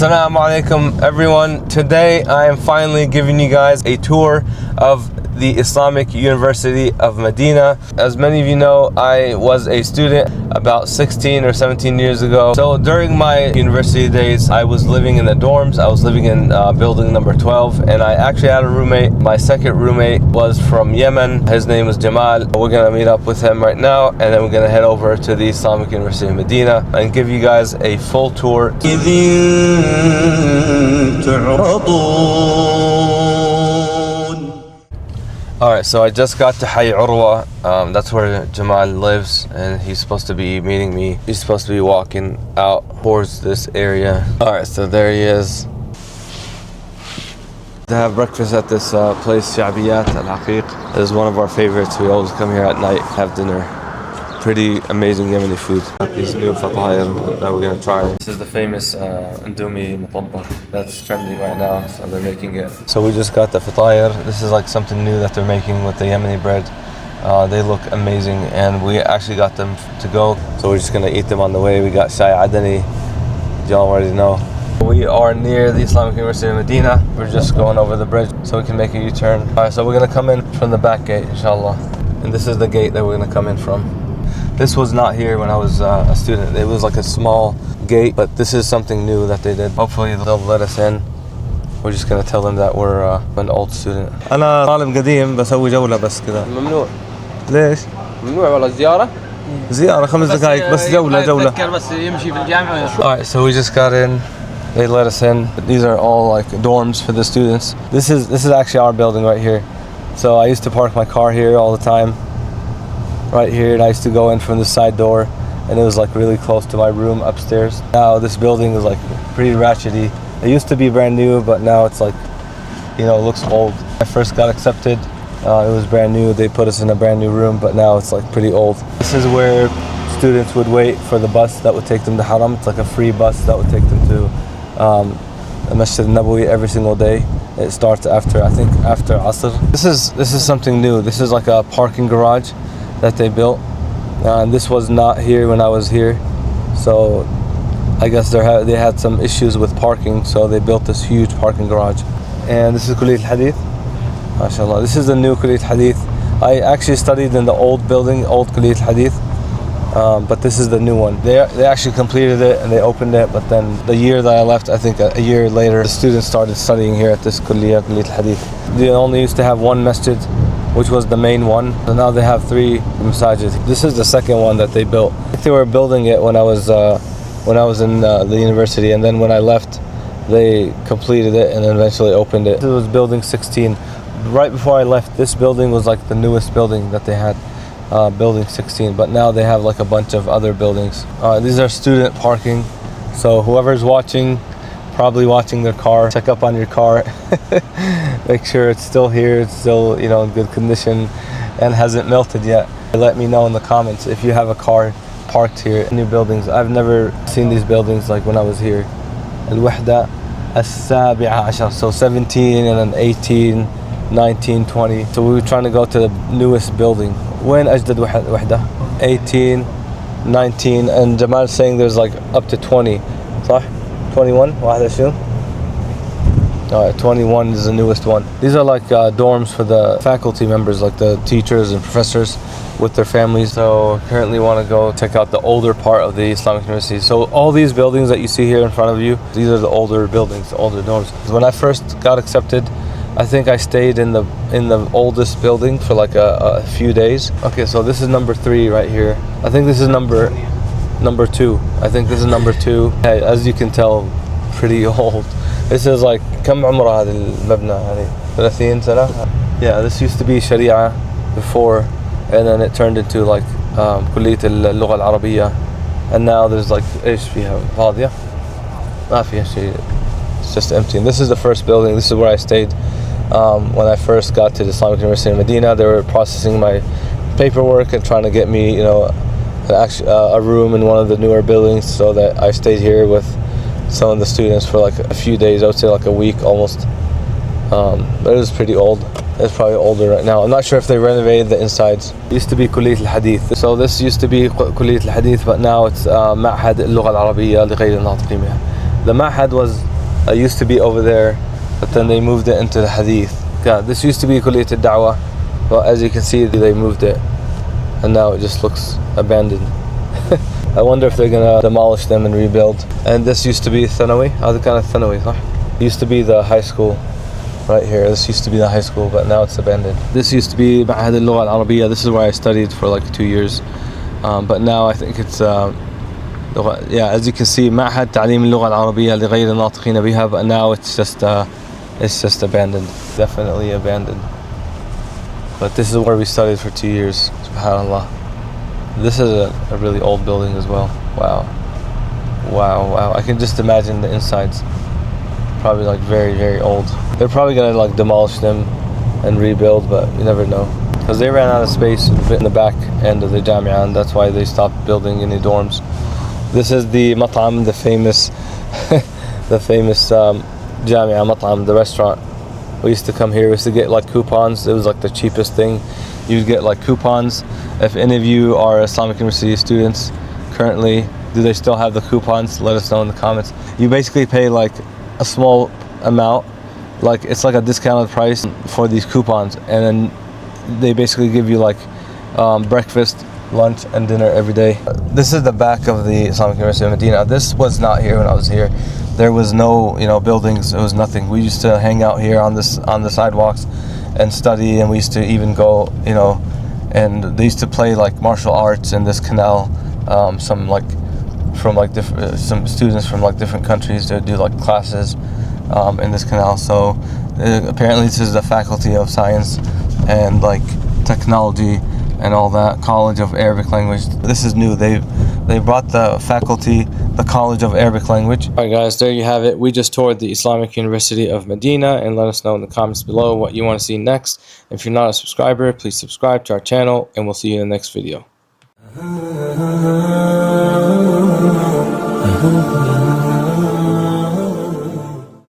Assalamu alaikum everyone. Today I am finally giving you guys a tour of the Islamic University of Medina. As many of you know, I was a student about 16 or 17 years ago. So during my university days, I was living in the dorms. I was living in building number 12, and I actually had a roommate. My second roommate was from Yemen. His name was Jamal. We're gonna meet up with him right now, and then we're gonna head over to the Islamic University of Medina and give you guys a full tour. Alright, so I just got to Hayy Urwa. That's where Jamal lives, and he's supposed to be meeting me. He's supposed to be walking out towards this area. Alright, so there he is. To have breakfast at this place, Sha'biyat Al-Haqiq. This is one of our favorites. We always come here at night, have dinner. Pretty amazing Yemeni food. These new fatayr that we're gonna try. This is the famous Indomie Mutabbar that's trending right now, so they're making it. So we just got the fatayr. This is like something new that they're making with the Yemeni bread. They look amazing, and we actually got them to go. So we're just gonna eat them on the way. We got Shai Adani. Y'all already know. We are near the Islamic University of Medina. We're just going over the bridge so we can make a U-turn. Alright, so we're gonna come in from the back gate, inshallah. And this is the gate that we're gonna come in from. This was not here when I was a student. It was like a small gate, but this is something new that they did. Hopefully they'll let us in. We're just gonna tell them that we're an old student. أنا طالب قديم بسوي جولة بس كذا. ممنوع. ليش؟ ممنوع والله الزيارة؟ زيارة 5 دقائق بس جولة. بس يمشي في الجامعة. Alright, so we just got in. They let us in. These are all like dorms for the students. This is actually our building right here. So I used to park my car here all the time. Right here, and I used to go in from the side door, and it was like really close to my room upstairs. Now this building is like pretty ratchety. It used to be brand new, but now it's like, you know, it looks old. When I first got accepted, it was brand new. They put us in a brand new room, but now it's like pretty old. This is where students would wait for the bus that would take them to Haram. It's like a free bus that would take them to Masjid Nabawi every single day. It starts after Asr. This is something new. This is like a parking garage that they built, and this was not here when I was here, so I guess they had some issues with parking, so they built this huge parking garage. And this is Kulliyat Hadith, mashallah. This is the new Kulliyat Hadith. I actually studied in the old building, old Kulliyat Hadith, but this is the new one. They actually completed it and they opened it, but then the year that I left, I think a year later, the students started studying here at this Kulliyat Hadith. They only used to have one masjid, which was the main one. So now they have 3 masajid. This is the second one that they built. They were building it when I was in the university, and then when I left, they completed it and then eventually opened it. It was building 16. Right before I left, this building was like the newest building that they had, building 16. But now they have like a bunch of other buildings. These are student parking. So whoever's watching, probably watching their car, check up on your car. Make sure it's still here, it's still, you know, in good condition and hasn't melted yet. Let me know in the comments if you have a car parked here. New buildings. I've never seen these buildings like when I was here. Al-Wahda As-Sabi'a Ashar. So 17 and then 18, 19, 20. So we were trying to go to the newest building. When Ajdad Wahda? 18, 19, and Jamal's saying there's like up to 20. صح? 21? واحدة شو? Alright, 21 is the newest one. These are like dorms for the faculty members, like the teachers and professors with their families. So currently want to go check out the older part of the Islamic University. So all these buildings that you see here in front of you, these are the older buildings, the older dorms. When I first got accepted, I think I stayed in the oldest building for like a few days. Okay, so this is number 3 right here. I think this is number 2. I think this is number 2. Hey, as you can tell, pretty old. This is like كم عمر هذا المبنى يعني 30 سنة. Yeah, this used to be Sharia before, and then it turned into like كلية اللغة العربية, and now there's like إيش فيها فاضية ما فيها شيء. It's just empty. And this is the first building. This is where I stayed when I first got to the Islamic University of Medina. They were processing my paperwork and trying to get me, you know, a room in one of the newer buildings, so that I stayed here with some of the students for like a few days. I would say like a week almost. But it was pretty old. It's probably older right now. I'm not sure if they renovated the insides. It used to be Kulliyat Al-Hadith. So this used to be Kulliyat Al-Hadith, but now it's Ma'had Al-Lugha Al-Arabiyya لغير الناطقين بها. The Ma'had was It used to be over there, but then they moved it into the Hadith. Yeah, this used to be Kulliyat al-Da'wah, but as you can see, they moved it, and now it just looks abandoned. I wonder if they're gonna demolish them and rebuild. And this used to be Thanawi. هذا كانت ثانوي صح? Used to be the high school right here. This used to be the high school, but now it's abandoned. This used to be معهد اللغة العربية. This is where I studied for like 2 years, but now I think it's yeah, as you can see, معهد تعليم اللغة العربية لغير الناطقين بها, but now it's just abandoned. Definitely abandoned. But this is where we studied for 2 years. Subhanallah. This is a really old building as well. Wow. I can just imagine the insides. Probably like very, very old. They're probably gonna like demolish them and rebuild, but you never know. Because they ran out of space in the back end of the Jamia, and that's why they stopped building any dorms. This is the Mat'am, the famous Jamia Mat'am, the restaurant. We used to come here, we used to get like coupons. It was like the cheapest thing. You'd get like coupons. If any of you are Islamic University students currently, do they still have the coupons? Let us know in the comments. You basically pay like a small amount, like it's like a discounted price for these coupons, and then they basically give you like breakfast, lunch, and dinner every day. This is the back of the Islamic University of Medina. This was not here when I was here. There was no, buildings. It was nothing. We used to hang out here on the sidewalks and study, and we used to even go, and they used to play like martial arts in this canal. Some students from like different countries to do like classes in this canal. So apparently this is the Faculty of Science and like Technology and all that, College of Arabic Language. This is new. They brought the faculty, the College of Arabic Language. Alright guys, there you have it. We just toured the Islamic University of Medina, and let us know in the comments below what you want to see next. If you're not a subscriber, please subscribe to our channel, and we'll see you in the next video.